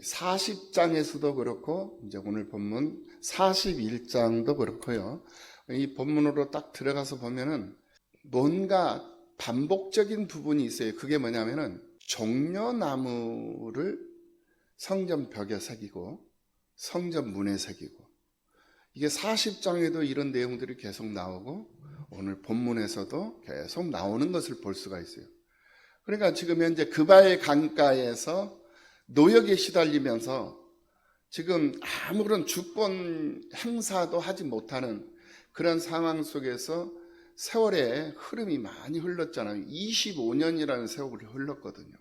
40장에서도 그렇고 이제 오늘 본문 41장도 그렇고요. 이 본문으로 딱 들어가서 보면은 뭔가 반복적인 부분이 있어요. 그게 뭐냐면은 종려나무를 성전 벽에 새기고 성전 문에 새기고, 이게 40장에도 이런 내용들이 계속 나오고 오늘 본문에서도 계속 나오는 것을 볼 수가 있어요. 그러니까 지금 현재 그발 강가에서 노역에 시달리면서 지금 아무런 주권 행사도 하지 못하는 그런 상황 속에서 세월의 흐름이 많이 흘렀잖아요. 25년이라는 세월이 흘렀거든요.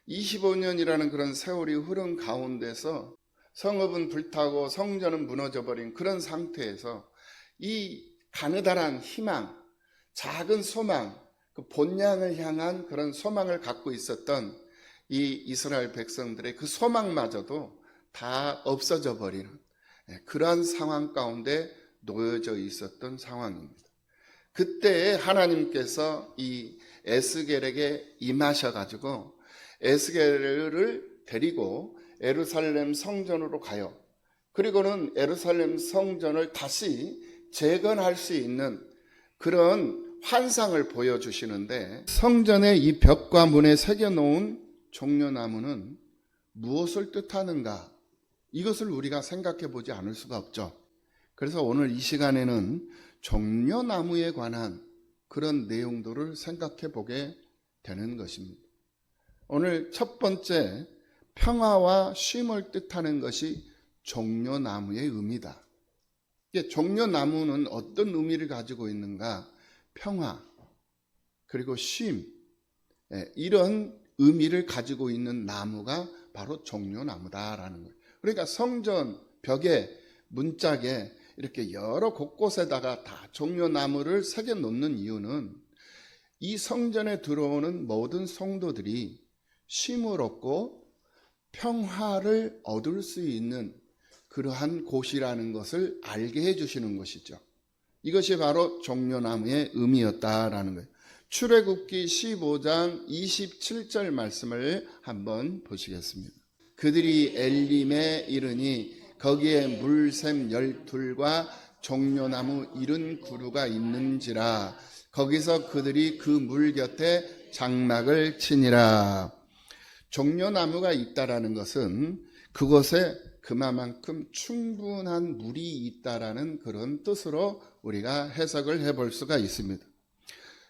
25년이라는 그런 세월이 흐른 가운데서 성읍은 불타고 성전은 무너져버린 그런 상태에서 이 가느다란 희망, 작은 소망, 그 본향을 향한 그런 소망을 갖고 있었던 이 이스라엘 백성들의 그 소망마저도 다 없어져 버리는 그러한 상황 가운데 놓여져 있었던 상황입니다. 그때 하나님께서 이 에스겔에게 임하셔가지고 에스겔을 데리고 예루살렘 성전으로 가요. 그리고는 예루살렘 성전을 다시 재건할 수 있는 그런 환상을 보여주시는데, 성전의 이 벽과 문에 새겨놓은 종려나무는 무엇을 뜻하는가? 이것을 우리가 생각해 보지 않을 수가 없죠. 그래서 오늘 이 시간에는 종려나무에 관한 그런 내용들을 생각해 보게 되는 것입니다. 오늘 첫 번째, 평화와 쉼을 뜻하는 것이 종려나무의 의미다. 종려나무는 어떤 의미를 가지고 있는가? 평화, 그리고 쉼, 이런 의미를 가지고 있는 나무가 바로 종려나무다라는 거예요. 그러니까 성전 벽에 문짝에 이렇게 여러 곳곳에다가 다 종려나무를 새겨 놓는 이유는 이 성전에 들어오는 모든 성도들이 쉼을 얻고 평화를 얻을 수 있는 그러한 곳이라는 것을 알게 해주시는 것이죠. 이것이 바로 종려나무의 의미였다라는 거예요. 출애굽기 15장 27절 말씀을 한번 보시겠습니다. 그들이 엘림에 이르니 거기에 물샘 12과 종려나무 70그루가 있는지라. 거기서 그들이 그 물 곁에 장막을 치니라. 종려나무가 있다라는 것은 그곳에 그만큼 충분한 물이 있다라는 그런 뜻으로 우리가 해석을 해볼 수가 있습니다.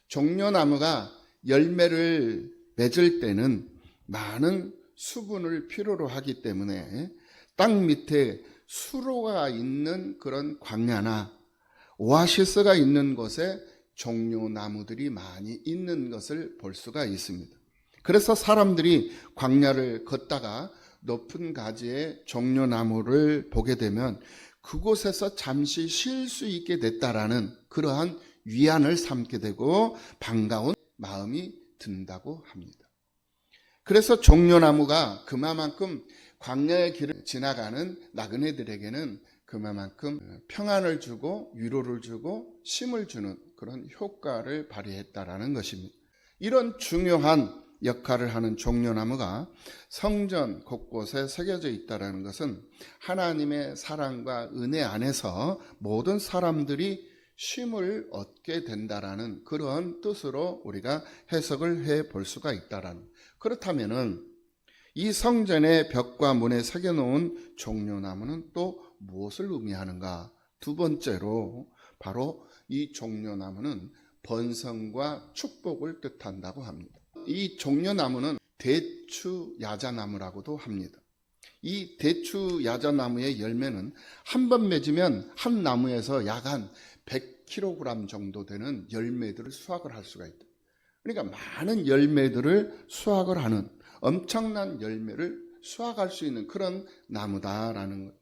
종려나무가 열매를 맺을 때는 많은 수분을 필요로 하기 때문에 땅 밑에 수로가 있는 그런 광야나 오아시스가 있는 곳에 종려나무들이 많이 있는 것을 볼 수가 있습니다. 그래서 사람들이 광야를 걷다가 높은 가지의 종려나무를 보게 되면 그곳에서 잠시 쉴 수 있게 됐다라는 그러한 위안을 삼게 되고 반가운 마음이 든다고 합니다. 그래서 종려나무가 그만큼 광야의 길을 지나가는 나그네들에게는 그만큼 평안을 주고 위로를 주고 쉼을 주는 그런 효과를 발휘했다라는 것입니다. 이런 중요한 역할을 하는 종려나무가 성전 곳곳에 새겨져 있다는 것은 하나님의 사랑과 은혜 안에서 모든 사람들이 쉼을 얻게 된다라는 그런 뜻으로 우리가 해석을 해 볼 수가 있다라는. 그렇다면은 이 성전의 벽과 문에 새겨놓은 종려나무는 또 무엇을 의미하는가? 두 번째로 바로 이 종려나무는 번성과 축복을 뜻한다고 합니다. 이 종려나무는 대추야자나무라고도 합니다. 이 대추야자나무의 열매는 한 번 맺으면 한 나무에서 약 한 100kg 정도 되는 열매들을 수확을 할 수가 있다. 그러니까 많은 열매들을 수확을 하는, 엄청난 열매를 수확할 수 있는 그런 나무다라는 거예요.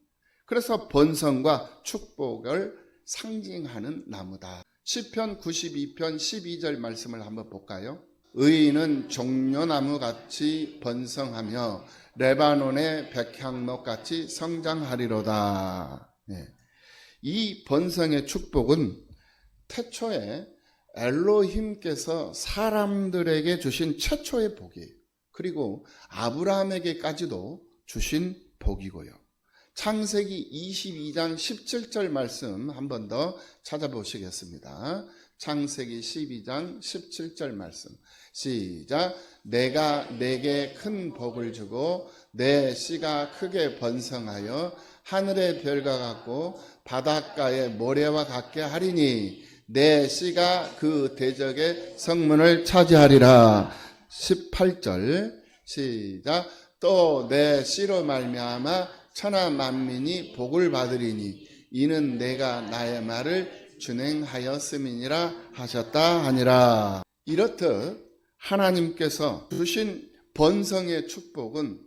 그래서 번성과 축복을 상징하는 나무다. 시편 92편 12절 말씀을 한번 볼까요? 의인은 종려나무같이 번성하며 레바논의 백향목같이 성장하리로다. 이 번성의 축복은 태초에 엘로힘께서 사람들에게 주신 최초의 복이에요. 그리고 아브라함에게까지도 주신 복이고요. 창세기 22장 17절 말씀 한 번 더 찾아보시겠습니다. 창세기 12장 17절 말씀 시작. 내가 내게 큰 복을 주고 내 씨가 크게 번성하여 하늘의 별과 같고 바닷가의 모래와 같게 하리니 내 씨가 그 대적의 성문을 차지하리라. 18절 시작. 또 내 씨로 말미암아 천하 만민이 복을 받으리니 이는 내가 나의 말을 준행하였음이니라 하셨다 하니라. 이렇듯 하나님께서 주신 번성의 축복은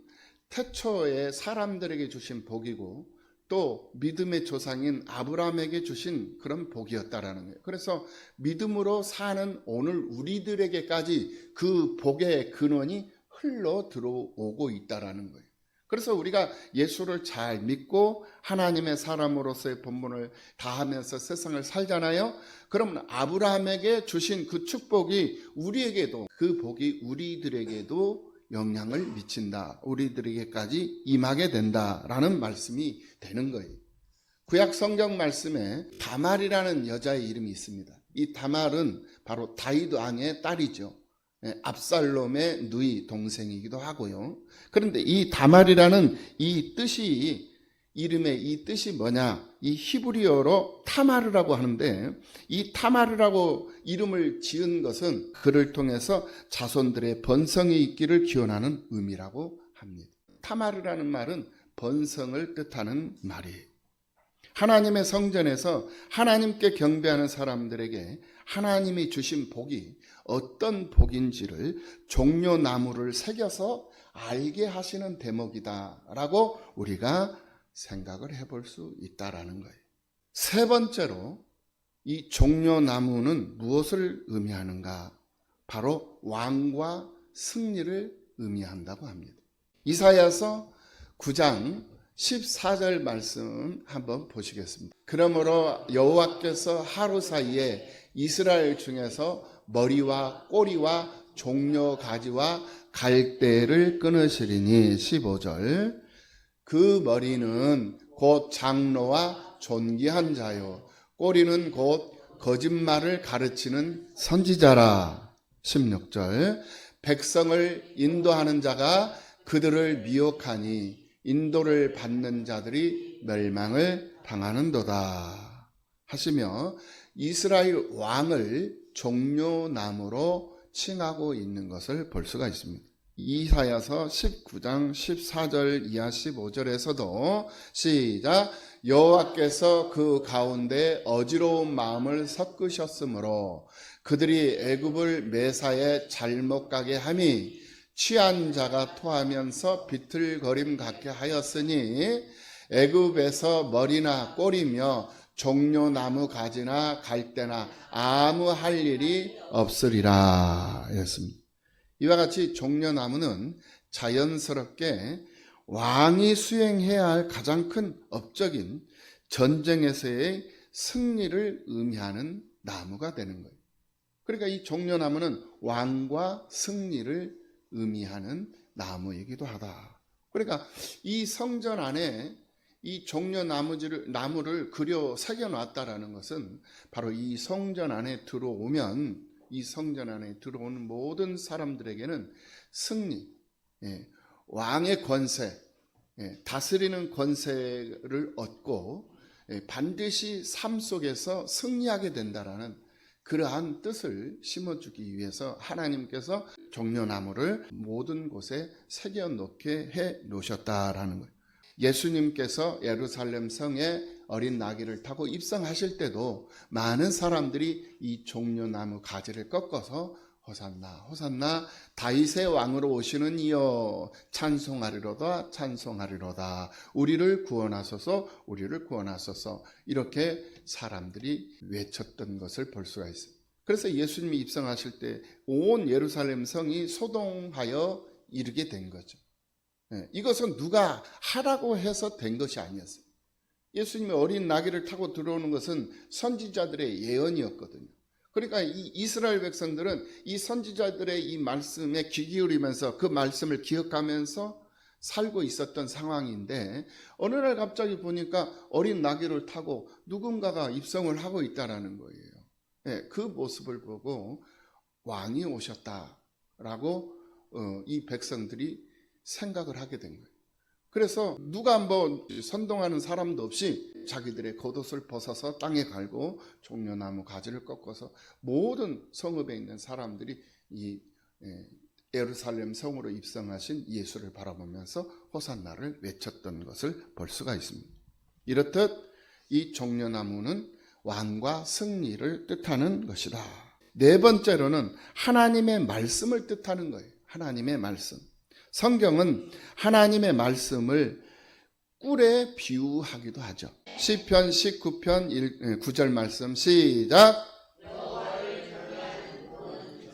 태초에 사람들에게 주신 복이고 또 믿음의 조상인 아브라함에게 주신 그런 복이었다라는 거예요. 그래서 믿음으로 사는 오늘 우리들에게까지 그 복의 근원이 흘러 들어오고 있다라는 거예요. 그래서 우리가 예수를 잘 믿고 하나님의 사람으로서의 본분을 다하면서 세상을 살잖아요. 그러면 아브라함에게 주신 그 축복이 우리에게도, 그 복이 우리들에게도 영향을 미친다. 우리들에게까지 임하게 된다라는 말씀이 되는 거예요. 구약 성경 말씀에 다말이라는 여자의 이름이 있습니다. 이 다말은 바로 다윗 왕의 딸이죠. 압살롬의 누이 동생이기도 하고요. 그런데 이 다말이라는 이 뜻이, 이름의 이 뜻이 뭐냐? 이 히브리어로 타마르라고 하는데, 이 타마르라고 이름을 지은 것은 그를 통해서 자손들의 번성이 있기를 기원하는 의미라고 합니다. 타마르라는 말은 번성을 뜻하는 말이에요. 하나님의 성전에서 하나님께 경배하는 사람들에게 하나님이 주신 복이 어떤 복인지를 종려나무를 새겨서 알게 하시는 대목이다라고 우리가 생각을 해볼 수 있다라는 거예요. 세 번째로 이 종려나무는 무엇을 의미하는가? 바로 왕과 승리를 의미한다고 합니다. 이사야서 9장 14절 말씀 한번 보시겠습니다. 그러므로 여호와께서 하루 사이에 이스라엘 중에서 머리와 꼬리와 종려 가지와 갈대를 끊으시리니 15절. 그 머리는 곧 장로와 존귀한 자요 꼬리는 곧 거짓말을 가르치는 선지자라. 16절. 백성을 인도하는 자가 그들을 미혹하니 인도를 받는 자들이 멸망을 당하는도다 하시며 이스라엘 왕을 종려나무로 칭하고 있는 것을 볼 수가 있습니다. 이사야서 19장 14절 이하 15절에서도 시작. 여호와께서 그 가운데 어지러운 마음을 섞으셨으므로 그들이 애굽을 매사에 잘못 가게 함이 취한 자가 토하면서 비틀거림 같게 하였으니 애굽에서 머리나 꼬리며 종려나무 가지나 갈대나 아무 할 일이 없으리라 였습니다. 이와 같이 종려나무는 자연스럽게 왕이 수행해야 할 가장 큰 업적인 전쟁에서의 승리를 의미하는 나무가 되는 거예요. 그러니까 이 종려나무는 왕과 승리를 의미하는 나무이기도 하다. 그러니까 이 성전 안에 이 종려나무를 그려 새겨놨다라는 것은 바로 이 성전 안에 들어오면, 이 성전 안에 들어오는 모든 사람들에게는 승리, 왕의 권세, 다스리는 권세를 얻고 반드시 삶 속에서 승리하게 된다라는 그러한 뜻을 심어주기 위해서 하나님께서 종려나무를 모든 곳에 새겨놓게 해 놓으셨다라는 거예요. 예수님께서 예루살렘 성에 어린 나귀를 타고 입성하실 때도 많은 사람들이 이 종려나무 가지를 꺾어서 호산나 호산나 다윗의 왕으로 오시는 이여 찬송하리로다 찬송하리로다 우리를 구원하소서 우리를 구원하소서 이렇게 사람들이 외쳤던 것을 볼 수가 있어요. 그래서 예수님이 입성하실 때 온 예루살렘 성이 소동하여 이르게 된 거죠. 이것은 누가 하라고 해서 된 것이 아니었어요. 예수님이 어린 나귀를 타고 들어오는 것은 선지자들의 예언이었거든요. 그러니까 이 이스라엘 백성들은 이 선지자들의 이 말씀에 귀 기울이면서 그 말씀을 기억하면서 살고 있었던 상황인데 어느 날 갑자기 보니까 어린 나귀를 타고 누군가가 입성을 하고 있다라는 거예요. 네, 그 모습을 보고 왕이 오셨다라고 이 백성들이 생각을 하게 된 거예요. 그래서 누가 한번 선동하는 사람도 없이 자기들의 겉옷을 벗어서 땅에 갈고 종려나무 가지를 꺾어서 모든 성읍에 있는 사람들이 이 예루살렘 성으로 입성하신 예수를 바라보면서 호산나를 외쳤던 것을 볼 수가 있습니다. 이렇듯 이 종려나무는 왕과 승리를 뜻하는 것이다. 네 번째로는 하나님의 말씀을 뜻하는 거예요. 하나님의 말씀. 성경은 하나님의 말씀을 꿀에 비유하기도 하죠. 시편 19편 9절 말씀 시작.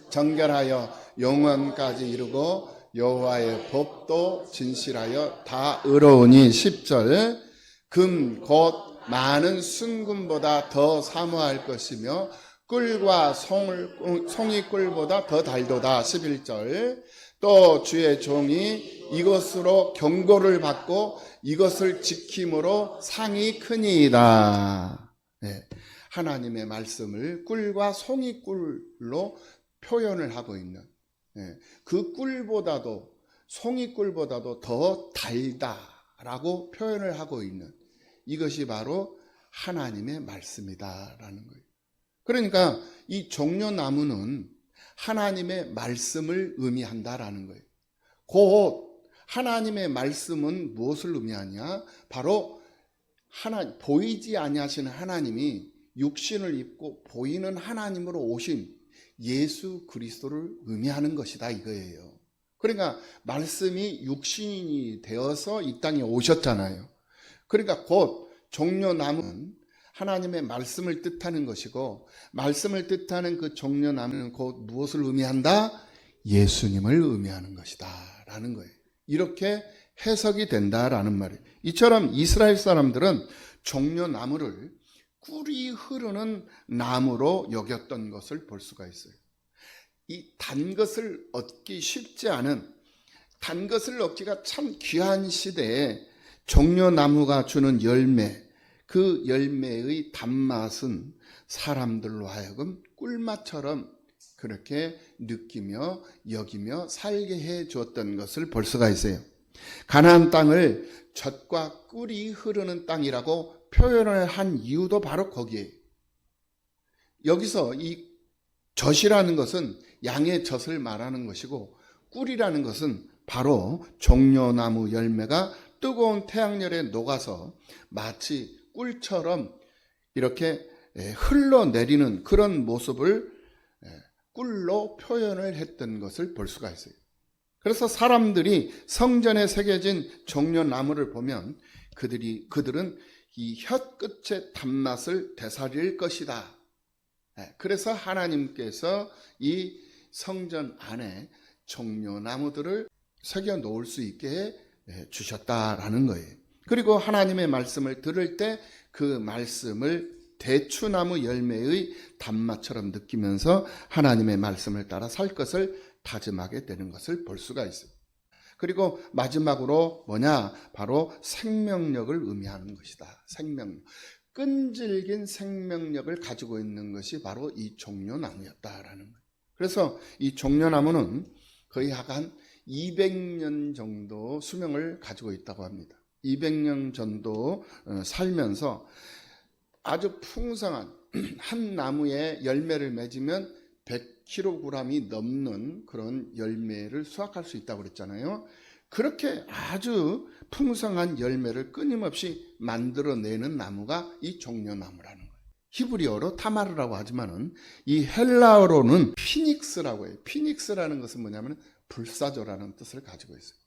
정결하여 영원까지 이루고 여호와의 법도 진실하여 다 의로우니 10절. 금 곧 많은 순금보다 더 사모할 것이며 꿀과 송이 꿀보다 더 달도다 11절. 또 주의 종이 이것으로 경고를 받고 이것을 지킴으로 상이 크니이다. 네, 하나님의 말씀을 꿀과 송이꿀로 표현을 하고 있는, 그 꿀보다도 송이꿀보다도 더 달다라고 표현을 하고 있는 이것이 바로 하나님의 말씀이다라는 거예요. 그러니까 이 종려나무는 하나님의 말씀을 의미한다라는 거예요. 곧 하나님의 말씀은 무엇을 의미하냐? 바로 보이지 아니하시는 하나님이 육신을 입고 보이는 하나님으로 오신 예수 그리스도를 의미하는 것이다 이거예요. 그러니까 말씀이 육신이 되어서 이 땅에 오셨잖아요. 그러니까 곧 종려나무는 하나님의 말씀을 뜻하는 것이고 말씀을 뜻하는 그 종려나무는 곧 무엇을 의미한다? 예수님을 의미하는 것이다 라는 거예요. 이렇게 해석이 된다라는 말이에요. 이처럼 이스라엘 사람들은 종려나무를 꿀이 흐르는 나무로 여겼던 것을 볼 수가 있어요. 이 단 것을 얻기 쉽지 않은, 단 것을 얻기가 참 귀한 시대에 종려나무가 주는 열매, 그 열매의 단맛은 사람들로 하여금 꿀맛처럼 그렇게 느끼며 여기며 살게 해 주었던 것을 볼 수가 있어요. 가나안 땅을 젖과 꿀이 흐르는 땅이라고 표현을 한 이유도 바로 거기에요. 여기서 이 젖이라는 것은 양의 젖을 말하는 것이고 꿀이라는 것은 바로 종려나무 열매가 뜨거운 태양열에 녹아서 마치 꿀처럼 이렇게 흘러내리는 그런 모습을 꿀로 표현을 했던 것을 볼 수가 있어요. 그래서 사람들이 성전에 새겨진 종려나무를 보면 그들은 이 혀끝의 단맛을 되살릴 것이다. 그래서 하나님께서 이 성전 안에 종려나무들을 새겨 놓을 수 있게 주셨다라는 거예요. 그리고 하나님의 말씀을 들을 때 그 말씀을 대추나무 열매의 단맛처럼 느끼면서 하나님의 말씀을 따라 살 것을 다짐하게 되는 것을 볼 수가 있어요. 그리고 마지막으로 뭐냐? 바로 생명력을 의미하는 것이다. 생명력. 끈질긴 생명력을 가지고 있는 것이 바로 이 종려나무였다라는 거예요. 그래서 이 종려나무는 거의 한 200년 정도 수명을 가지고 있다고 합니다. 200년 정도 살면서 아주 풍성한 한 나무에 열매를 맺으면 100kg이 넘는 그런 열매를 수확할 수 있다고 그랬잖아요. 그렇게 아주 풍성한 열매를 끊임없이 만들어내는 나무가 이 종려나무라는 거예요. 히브리어로 타마르라고 하지만은 이 헬라어로는 피닉스라고 해요. 피닉스라는 것은 뭐냐면 불사조라는 뜻을 가지고 있어요.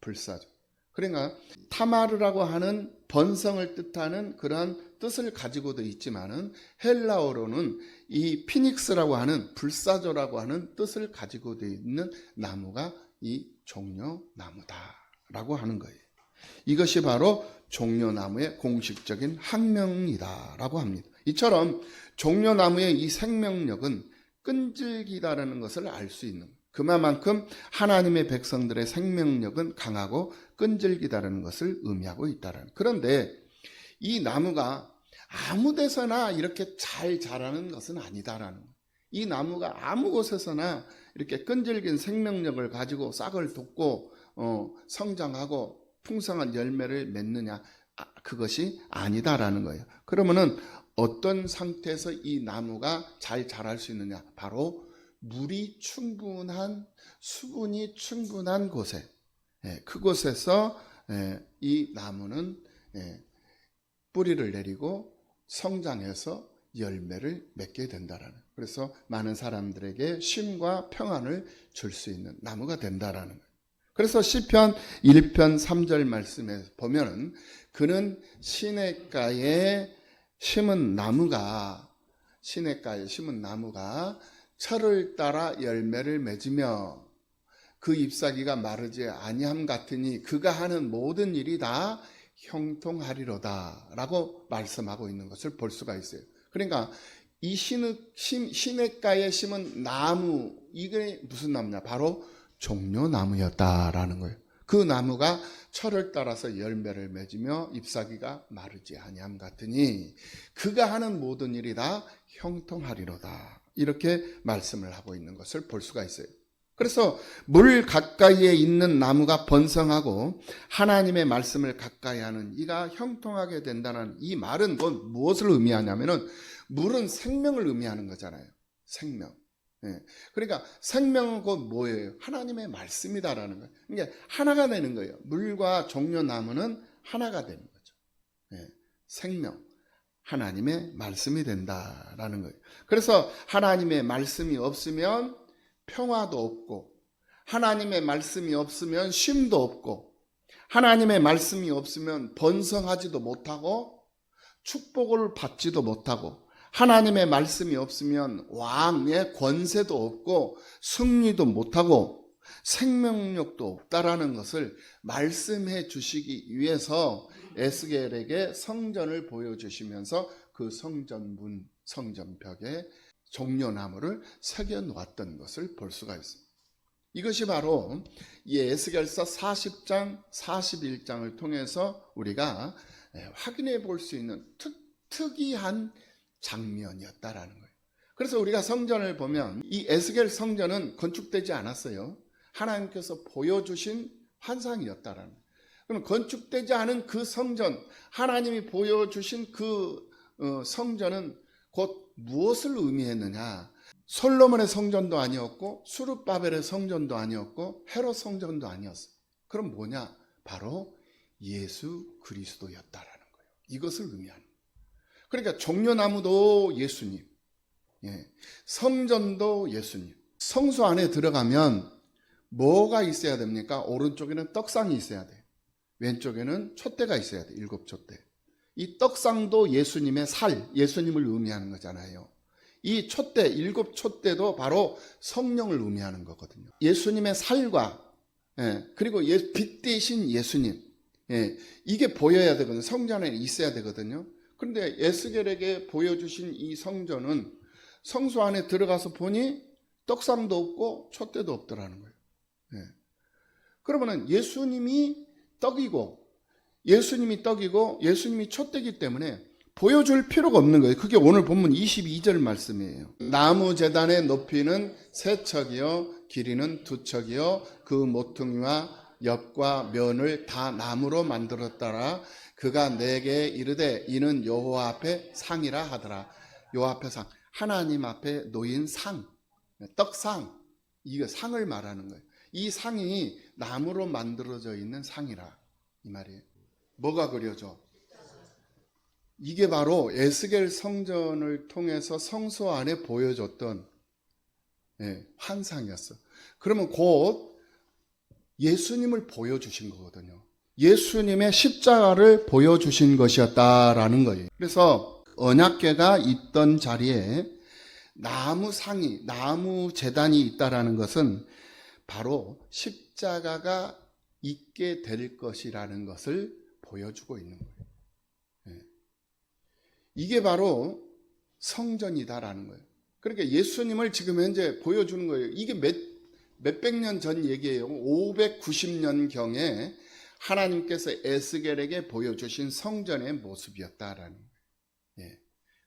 불사조. 그러니까 타마르라고 하는 번성을 뜻하는 그러한 뜻을 가지고도 있지만은 헬라어로는 이 피닉스라고 하는 불사조라고 하는 뜻을 가지고도 있는 나무가 이 종려나무다라고 하는 거예요. 이것이 바로 종려나무의 공식적인 학명이다라고 합니다. 이처럼 종려나무의 이 생명력은 끈질기다라는 것을 알 수 있는 거예요. 그만큼 하나님의 백성들의 생명력은 강하고 끈질기다는 것을 의미하고 있다는. 그런데 이 나무가 아무 데서나 이렇게 잘 자라는 것은 아니다라는 거예요. 이 나무가 아무 곳에서나 이렇게 끈질긴 생명력을 가지고 싹을 돋고 성장하고 풍성한 열매를 맺느냐, 그것이 아니다라는 거예요. 그러면은 어떤 상태에서 이 나무가 잘 자랄 수 있느냐? 바로 물이 충분한, 수분이 충분한 곳에, 그곳에서 이 나무는 뿌리를 내리고 성장해서 열매를 맺게 된다라는. 그래서 많은 사람들에게 쉼과 평안을 줄 수 있는 나무가 된다라는 거예요. 그래서 시편 1편 3절 말씀에 보면은 그는 시냇가에 심은 나무가 철을 따라 열매를 맺으며 그 잎사귀가 마르지 아니함 같으니 그가 하는 모든 일이 다 형통하리로다 라고 말씀하고 있는 것을 볼 수가 있어요. 그러니까 이 시냇가에 심은 나무, 이게 무슨 나무냐? 바로 종려나무였다라는 거예요. 그 나무가 철을 따라서 열매를 맺으며 잎사귀가 마르지 아니함 같으니 그가 하는 모든 일이 다 형통하리로다, 이렇게 말씀을 하고 있는 것을 볼 수가 있어요. 그래서 물 가까이에 있는 나무가 번성하고 하나님의 말씀을 가까이 하는 이가 형통하게 된다는 이 말은 무엇을 의미하냐면은 물은 생명을 의미하는 거잖아요. 생명. 그러니까 생명은 곧 뭐예요? 하나님의 말씀이다라는 거예요. 그러니까 하나가 되는 거예요. 물과 종려나무는 하나가 되는 거죠. 생명, 하나님의 말씀이 된다라는 거예요. 그래서 하나님의 말씀이 없으면 평화도 없고, 하나님의 말씀이 없으면 쉼도 없고, 하나님의 말씀이 없으면 번성하지도 못하고 축복을 받지도 못하고, 하나님의 말씀이 없으면 왕의 권세도 없고 승리도 못하고 생명력도 없다라는 것을 말씀해 주시기 위해서 에스겔에게 성전을 보여주시면서 그 성전문, 성전벽에 종려나무를 새겨 놓았던 것을 볼 수가 있습니다. 이것이 바로 이 에스겔서 40장, 41장을 통해서 우리가 확인해 볼 수 있는 특이한 장면이었다라는 거예요. 그래서 우리가 성전을 보면 이 에스겔 성전은 건축되지 않았어요. 하나님께서 보여주신 환상이었다라는 거예요. 그럼 건축되지 않은 그 성전, 하나님이 보여주신 그 성전은 곧 무엇을 의미했느냐? 솔로몬의 성전도 아니었고 수르바벨의 성전도 아니었고 헤롯 성전도 아니었어요. 그럼 뭐냐? 바로 예수 그리스도였다라는 거예요. 이것을 의미하는 거예요. 그러니까 종려나무도 예수님, 성전도 예수님. 성소 안에 들어가면 뭐가 있어야 됩니까? 오른쪽에는 떡상이 있어야 돼요. 왼쪽에는 촛대가 있어야 돼요. 7촛대. 이 떡상도 예수님의 살, 예수님을 의미하는 거잖아요. 이 촛대, 7촛대도 바로 성령을 의미하는 거거든요. 예수님의 살과 그리고 빛 대신 예수님, 이게 보여야 되거든요. 성전에 있어야 되거든요. 그런데 에스겔에게 보여주신 이 성전은 성소 안에 들어가서 보니 떡상도 없고 촛대도 없더라는 거예요. 그러면은 예수님이 떡이고 예수님이 촛대이기 때문에 보여줄 필요가 없는 거예요. 그게 오늘 본문 22절 말씀이에요. 나무 제단의 높이는 3척이요 길이는 2척이요 그 모퉁이와 엽과 면을 다 나무로 만들었더라. 그가 내게 이르되 이는 여호와 앞에 상이라 하더라. 여호와 앞에 상, 하나님 앞에 놓인 상, 떡상, 이거 상을 말하는 거예요. 이 상이 나무로 만들어져 있는 상이라 이 말이에요. 뭐가 그려져? 이게 바로 에스겔 성전을 통해서 성소 안에 보여줬던 환상이었어. 그러면 곧 예수님을 보여주신 거거든요. 예수님의 십자가를 보여주신 것이었다라는 거예요. 그래서 언약궤가 있던 자리에 나무상이, 나무 제단이 있다라는 것은 바로 십자가가 있게 될 것이라는 것을 보여주고 있는 거예요. 이게 바로 성전이다라는 거예요. 그러니까 예수님을 지금 현재 보여주는 거예요. 이게 몇백 년 전 얘기예요. 590년경에 하나님께서 에스겔에게 보여주신 성전의 모습이었다라는 거예요. 예.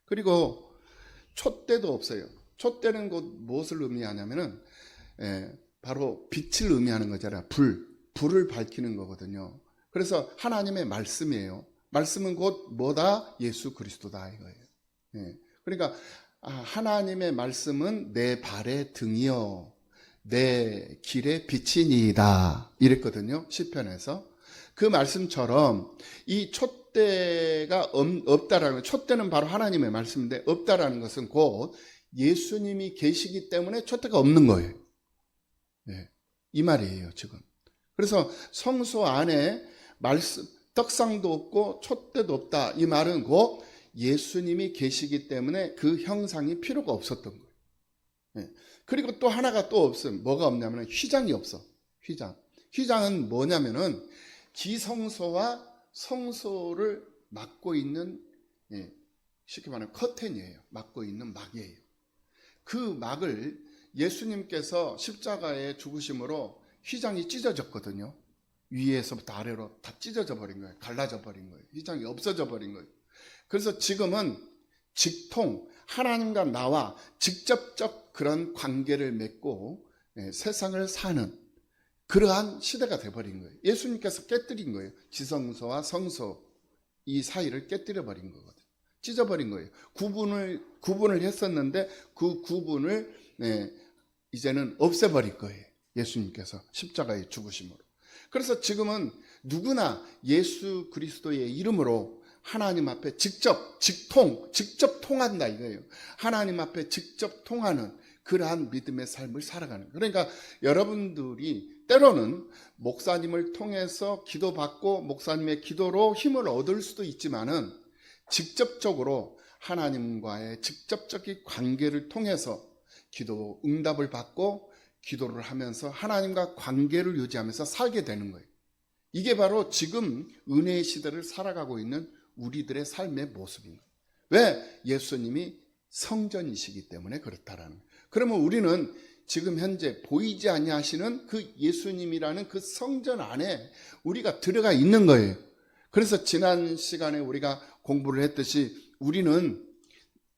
그리고 촛대도 없어요. 촛대는 곧 무엇을 의미하냐면은 바로 빛을 의미하는 거잖아요. 불을 밝히는 거거든요. 그래서 하나님의 말씀이에요. 말씀은 곧 뭐다? 예수 그리스도다 이거예요. 예. 그러니까 하나님의 말씀은 내 발의 등이요 내 길의 빛이니이다 이랬거든요. 시편에서. 그 말씀처럼 이 촛대가 없다라는 것, 촛대는 바로 하나님의 말씀인데 없다라는 것은 곧 예수님이 계시기 때문에 촛대가 없는 거예요. 네, 이 말이에요 지금. 그래서 성소 안에 말씀, 떡상도 없고 촛대도 없다 이 말은 곧 예수님이 계시기 때문에 그 형상이 필요가 없었던 거예요. 네. 그리고 또 하나가 또 없음. 뭐가 없냐면 휘장이 없어. 휘장은 뭐냐면은 기성소와 성소를 막고 있는, 쉽게 말하면 커튼이에요. 막고 있는 막이에요. 그 막을 예수님께서 십자가에 죽으심으로 휘장이 찢어졌거든요. 위에서부터 아래로 다 찢어져 버린 거예요. 갈라져 버린 거예요. 휘장이 없어져 버린 거예요. 그래서 지금은 직통, 하나님과 나와 직접적 그런 관계를 맺고 세상을 사는 그러한 시대가 돼버린 거예요. 예수님께서 깨뜨린 거예요. 지성소와 성소 이 사이를 깨뜨려 버린 거거든요. 찢어버린 거예요. 구분을 했었는데 그 구분을 이제는 없애버릴 거예요. 예수님께서 십자가에 죽으심으로. 그래서 지금은 누구나 예수 그리스도의 이름으로 하나님 앞에 직접 통한다 이거예요. 하나님 앞에 직접 통하는 그러한 믿음의 삶을 살아가는 거예요. 그러니까 여러분들이 때로는 목사님을 통해서 기도받고 목사님의 기도로 힘을 얻을 수도 있지만은 직접적으로 하나님과의 직접적인 관계를 통해서 기도 응답을 받고 기도를 하면서 하나님과 관계를 유지하면서 살게 되는 거예요. 이게 바로 지금 은혜의 시대를 살아가고 있는 우리들의 삶의 모습입니다. 왜? 예수님이 성전이시기 때문에 그렇다라는 거예요. 그러면 우리는 지금 현재 보이지 아니하시는 그 예수님이라는 그 성전 안에 우리가 들어가 있는 거예요. 그래서 지난 시간에 우리가 공부를 했듯이 우리는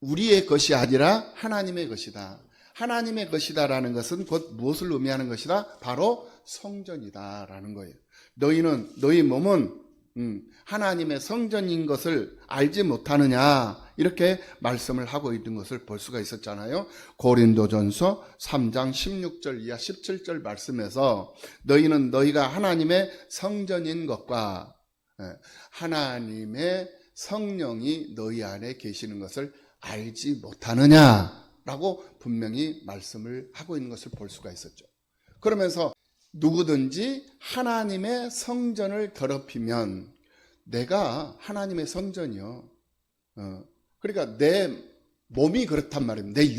우리의 것이 아니라 하나님의 것이다. 하나님의 것이다라는 것은 곧 무엇을 의미하는 것이다? 바로 성전이다라는 거예요. 너희 몸은 하나님의 성전인 것을 알지 못하느냐 이렇게 말씀을 하고 있는 것을 볼 수가 있었잖아요. 고린도전서 3장 16절 이하 17절 말씀에서 너희는 너희가 하나님의 성전인 것과 하나님의 성령이 너희 안에 계시는 것을 알지 못하느냐라고 분명히 말씀을 하고 있는 것을 볼 수가 있었죠. 그러면서 누구든지 하나님의 성전을 더럽히면 내가 하나님의 성전이요. 그러니까 내 몸이 그렇단 말입니다. 내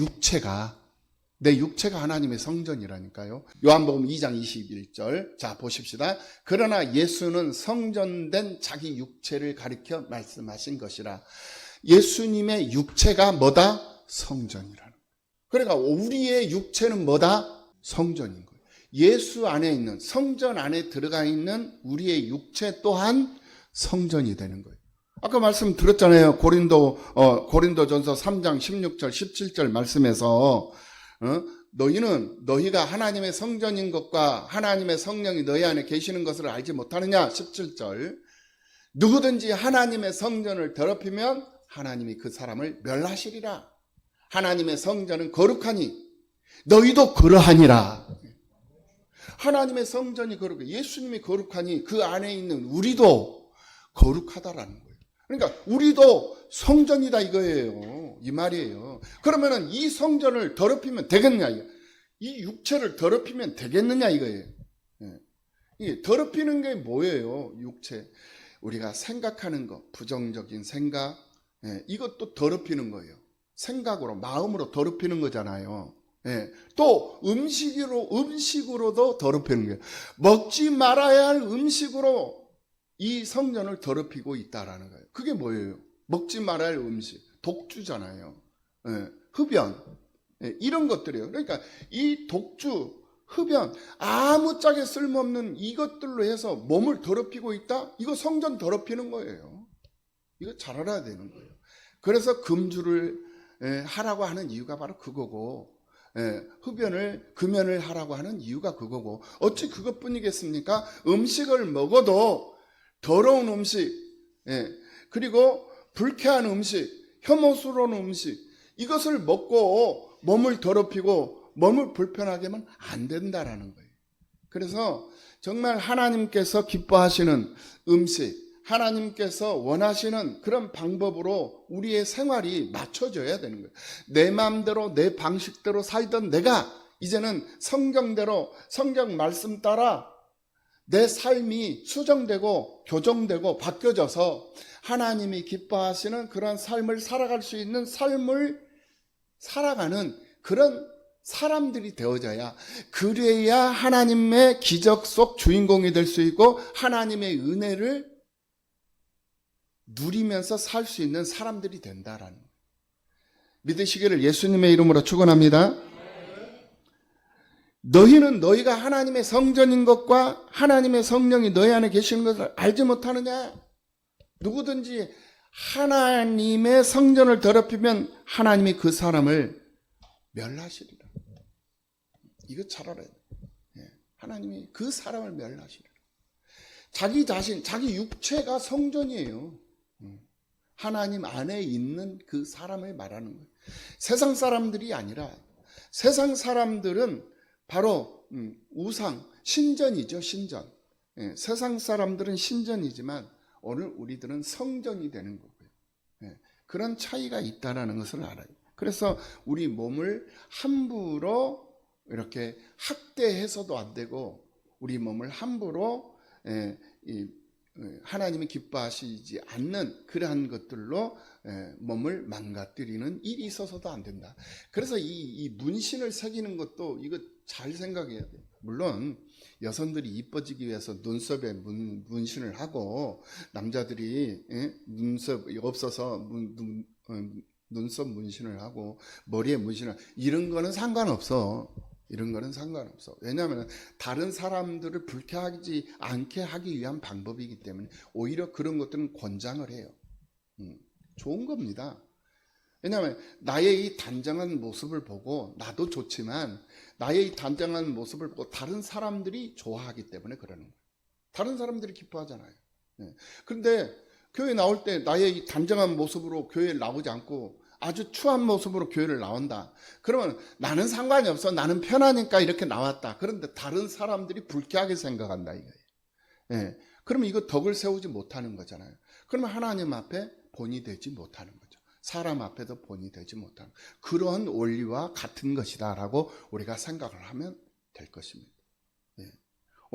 육체가 하나님의 성전이라니까요. 요한복음 2장 21절. 자, 보십시다. 그러나 예수는 성전된 자기 육체를 가리켜 말씀하신 것이라. 예수님의 육체가 뭐다? 성전이라는 거예요. 그러니까 우리의 육체는 뭐다? 성전인 거예요. 예수 안에 있는 성전 안에 들어가 있는 우리의 육체 또한 성전이 되는 거예요. 아까 말씀 들었잖아요. 고린도전서 3장 16절 17절 말씀에서 너희가 하나님의 성전인 것과 하나님의 성령이 너희 안에 계시는 것을 알지 못하느냐 17절. 누구든지 하나님의 성전을 더럽히면 하나님이 그 사람을 멸하시리라. 하나님의 성전은 거룩하니 너희도 그러하니라. 하나님의 성전이 거룩해. 예수님이 거룩하니 그 안에 있는 우리도 거룩하다라는 거예요. 그러니까 우리도 성전이다 이거예요. 이 말이에요. 그러면은 이 성전을 더럽히면 되겠냐? 이 육체를 더럽히면 되겠느냐 이거예요. 이 더럽히는 게 뭐예요? 육체. 우리가 생각하는 것, 부정적인 생각, 이것도 더럽히는 거예요. 생각으로, 마음으로 더럽히는 거잖아요. 또 음식으로도 더럽히는 거예요. 먹지 말아야 할 음식으로 이 성전을 더럽히고 있다라는 거예요. 그게 뭐예요? 먹지 말아야 할 음식, 독주잖아요. 흡연, 이런 것들이에요. 그러니까 이 독주, 흡연, 아무짝에 쓸모없는 이것들로 해서 몸을 더럽히고 있다? 이거 성전 더럽히는 거예요. 이거 잘 알아야 되는 거예요. 그래서 금주를 하라고 하는 이유가 바로 그거고, 흡연을, 금연을 하라고 하는 이유가 그거고, 어찌 그것뿐이겠습니까? 음식을 먹어도 더러운 음식, 그리고 불쾌한 음식, 혐오스러운 음식, 이것을 먹고 몸을 더럽히고 몸을 불편하게 하면 안 된다라는 거예요. 그래서 정말 하나님께서 기뻐하시는 음식, 하나님께서 원하시는 그런 방법으로 우리의 생활이 맞춰져야 되는 거예요. 내 마음대로 내 방식대로 살던 내가 이제는 성경대로 성경 말씀 따라 내 삶이 수정되고 교정되고 바뀌어져서 하나님이 기뻐하시는 그런 삶을 살아갈 수 있는 삶을 살아가는 그런 사람들이 되어져야, 그래야 하나님의 기적 속 주인공이 될 수 있고 하나님의 은혜를 누리면서 살 수 있는 사람들이 된다라는 거예요. 믿으시기를 예수님의 이름으로 축원합니다. 너희는 너희가 하나님의 성전인 것과 하나님의 성령이 너희 안에 계시는 것을 알지 못하느냐? 누구든지 하나님의 성전을 더럽히면 하나님이 그 사람을 멸하시리라. 이거 잘 알아야 돼. 하나님이 그 사람을 멸하시리라. 자기 자신, 자기 육체가 성전이에요. 하나님 안에 있는 그 사람을 말하는 거예요. 세상 사람들이 아니라, 세상 사람들은 바로 우상, 신전이죠. 신전. 세상 사람들은 신전이지만 오늘 우리들은 성전이 되는 거고요. 그런 차이가 있다는 것을 알아요. 그래서 우리 몸을 함부로 이렇게 학대해서도 안 되고, 우리 몸을 함부로 하나님이 기뻐하시지 않는 그러한 것들로 몸을 망가뜨리는 일이 있어서도 안 된다. 그래서 이 문신을 새기는 것도 이거 잘 생각해야 돼요. 물론 여성들이 이뻐지기 위해서 눈썹에 문신을 하고, 남자들이 눈썹이 없어서 눈썹 문신을 하고 머리에 문신을, 이런 거는 상관없어. 이런 거는 상관없어. 왜냐하면 다른 사람들을 불쾌하지 않게 하기 위한 방법이기 때문에 오히려 그런 것들은 권장을 해요. 좋은 겁니다. 왜냐하면 나의 이 단정한 모습을 보고 나도 좋지만, 나의 이 단정한 모습을 보고 다른 사람들이 좋아하기 때문에 그러는 거예요. 다른 사람들이 기뻐하잖아요. 그런데 교회 나올 때 나의 이 단정한 모습으로 교회에 나오지 않고 아주 추한 모습으로 교회를 나온다. 그러면 나는 상관이 없어. 나는 편하니까 이렇게 나왔다. 그런데 다른 사람들이 불쾌하게 생각한다 이거예요. 그러면 이거 덕을 세우지 못하는 거잖아요. 그러면 하나님 앞에 본이 되지 못하는 거죠. 사람 앞에도 본이 되지 못하는, 그런 원리와 같은 것이다라고 우리가 생각을 하면 될 것입니다.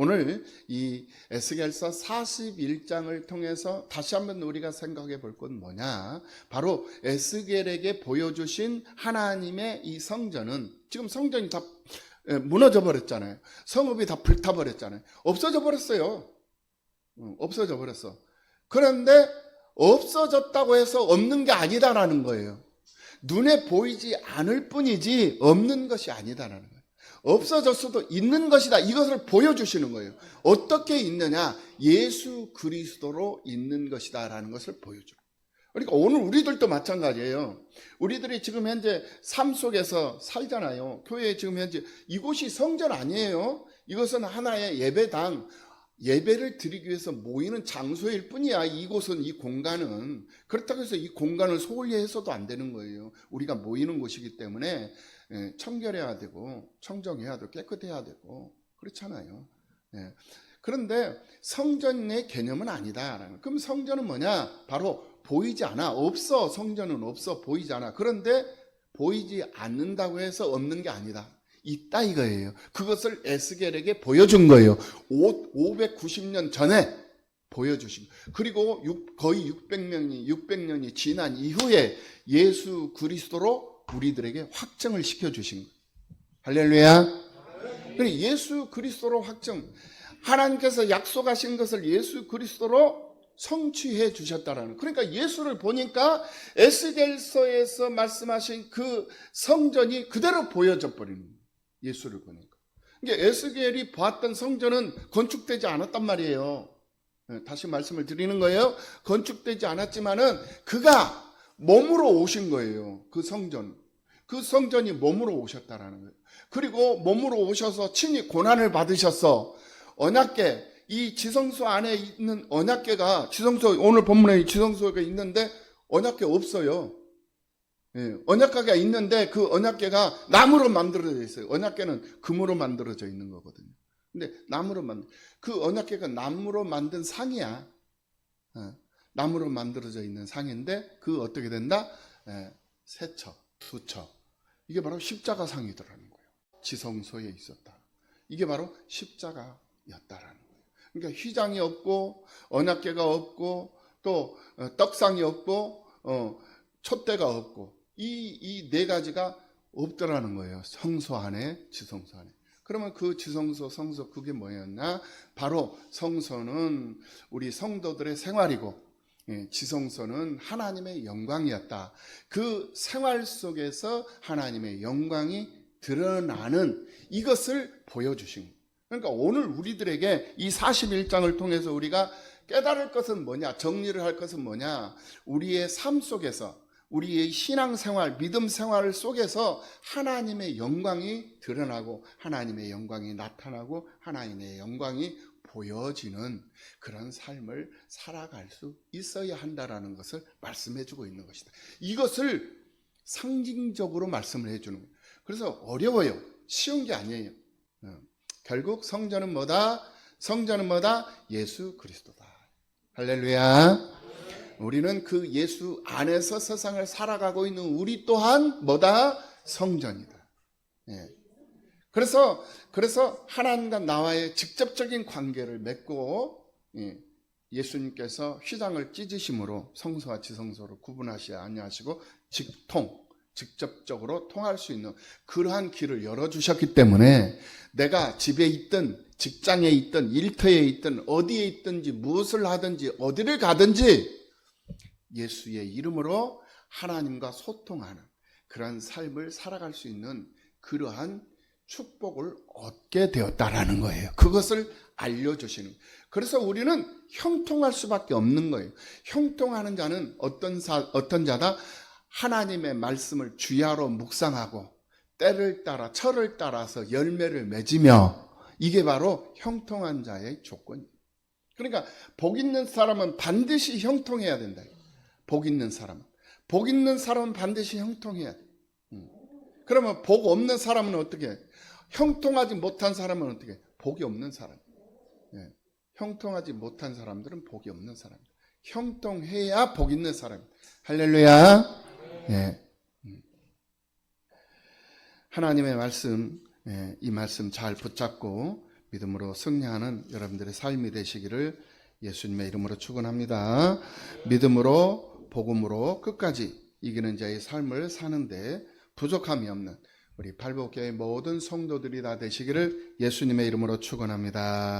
오늘 이 에스겔서 41장을 통해서 다시 한번 우리가 생각해 볼 건 뭐냐? 바로 에스겔에게 보여주신 하나님의 이 성전은, 지금 성전이 다 무너져 버렸잖아요. 성읍이 다 불타버렸잖아요. 없어져 버렸어요. 없어져 버렸어. 그런데 없어졌다고 해서 없는 게 아니다라는 거예요. 눈에 보이지 않을 뿐이지 없는 것이 아니다라는 거예요. 없어졌어도 있는 것이다. 이것을 보여주시는 거예요. 어떻게 있느냐? 예수 그리스도로 있는 것이다 라는 것을 보여줘요. 그러니까 오늘 우리들도 마찬가지예요. 우리들이 지금 현재 삶 속에서 살잖아요. 교회에 지금 현재 이곳이 성전 아니에요. 이것은 하나의 예배당, 예배를 드리기 위해서 모이는 장소일 뿐이야. 이곳은, 이 공간은. 그렇다고 해서 이 공간을 소홀히 해서도 안 되는 거예요. 우리가 모이는 곳이기 때문에 청결해야 되고 청정해야 되고 깨끗해야 되고 그렇잖아요. 그런데 성전의 개념은 아니다. 그럼 성전은 뭐냐? 바로 보이지 않아. 없어. 성전은 없어. 보이지 않아. 그런데 보이지 않는다고 해서 없는 게 아니다. 있다 이거예요. 그것을 에스겔에게 보여준 거예요. 590년 전에 보여주신. 그리고 거의 600년이 지난 이후에 예수 그리스도로 우리들에게 확정을 시켜주신 거예요. 할렐루야. 예수 그리스도로 확정, 하나님께서 약속하신 것을 예수 그리스도로 성취해 주셨다라는. 그러니까 예수를 보니까 에스겔서에서 말씀하신 그 성전이 그대로 보여져 버리는 거예요. 예수를 보니까. 그러니까 에스겔이 보았던 성전은 건축되지 않았단 말이에요. 다시 말씀을 드리는 거예요. 건축되지 않았지만은 그가 몸으로 오신 거예요. 그 성전. 그 성전이 몸으로 오셨다라는 거예요. 그리고 몸으로 오셔서 친히 고난을 받으셔서 언약궤, 이 지성소 안에 있는 언약궤가, 지성소, 오늘 본문에 지성소가 있는데 언약궤 없어요. 언약궤가 있는데 그 언약궤가 나무로 만들어져 있어요. 언약궤는 금으로 만들어져 있는 거거든요. 근데 그 언약궤가 나무로 만든 상이야. 나무로 만들어져 있는 상인데 그 어떻게 된다? 세 척, 두 척. 이게 바로 십자가상이더라는 거예요. 지성소에 있었다. 이게 바로 십자가였다라는 거예요. 그러니까 휘장이 없고 언약궤가 없고 또 떡상이 없고 촛대가 없고 이 네 가지가 없더라는 거예요. 성소 안에, 지성소 안에. 그러면 그 지성소, 성소 그게 뭐였나? 바로 성소는 우리 성도들의 생활이고 지성소는 하나님의 영광이었다. 그 생활 속에서 하나님의 영광이 드러나는 이것을 보여주신 거예요. 그러니까 오늘 우리들에게 이 41장을 통해서 우리가 깨달을 것은 뭐냐? 정리를 할 것은 뭐냐? 우리의 삶 속에서, 우리의 신앙생활, 믿음 생활 속에서 하나님의 영광이 드러나고 하나님의 영광이 나타나고 하나님의 영광이 보여지는 그런 삶을 살아갈 수 있어야 한다라는 것을 말씀해 주고 있는 것이다. 이것을 상징적으로 말씀을 해주는 거예요. 그래서 어려워요. 쉬운 게 아니에요. 결국 성전은 뭐다? 성전은 뭐다? 예수 그리스도다. 할렐루야. 우리는 그 예수 안에서 세상을 살아가고 있는 우리 또한 뭐다? 성전이다. 그래서 하나님과 나와의 직접적인 관계를 맺고 예수님께서 휘장을 찢으심으로 성소와 지성소를 구분하시 아니하시고 직접적으로 통할 수 있는 그러한 길을 열어주셨기 때문에 내가 집에 있든 직장에 있든 일터에 있든 어디에 있든지 무엇을 하든지 어디를 가든지 예수의 이름으로 하나님과 소통하는 그런 삶을 살아갈 수 있는 그러한 축복을 얻게 되었다라는 거예요. 그것을 알려주시는 거예요. 그래서 우리는 형통할 수밖에 없는 거예요. 형통하는 자는 어떤 자다? 하나님의 말씀을 주야로 묵상하고 때를 따라 철을 따라서 열매를 맺으며 이게 바로 형통한 자의 조건이에요. 그러니까 복 있는 사람은 반드시 형통해야 된다. 복 있는 사람은 반드시 형통해야 돼. 그러면 복 없는 사람은 어떻게 해? 형통하지 못한 사람은 어떻게 해? 복이 없는 사람. 형통하지 못한 사람들은 복이 없는 사람. 형통해야 복 있는 사람. 할렐루야. 하나님의 말씀, 이 말씀 잘 붙잡고 믿음으로 승리하는 여러분들의 삶이 되시기를 예수님의 이름으로 축원합니다. 믿음으로 복음으로 끝까지 이기는 자의 삶을 사는데 부족함이 없는 우리 발복교회 모든 성도들이 다 되시기를 예수님의 이름으로 축원합니다.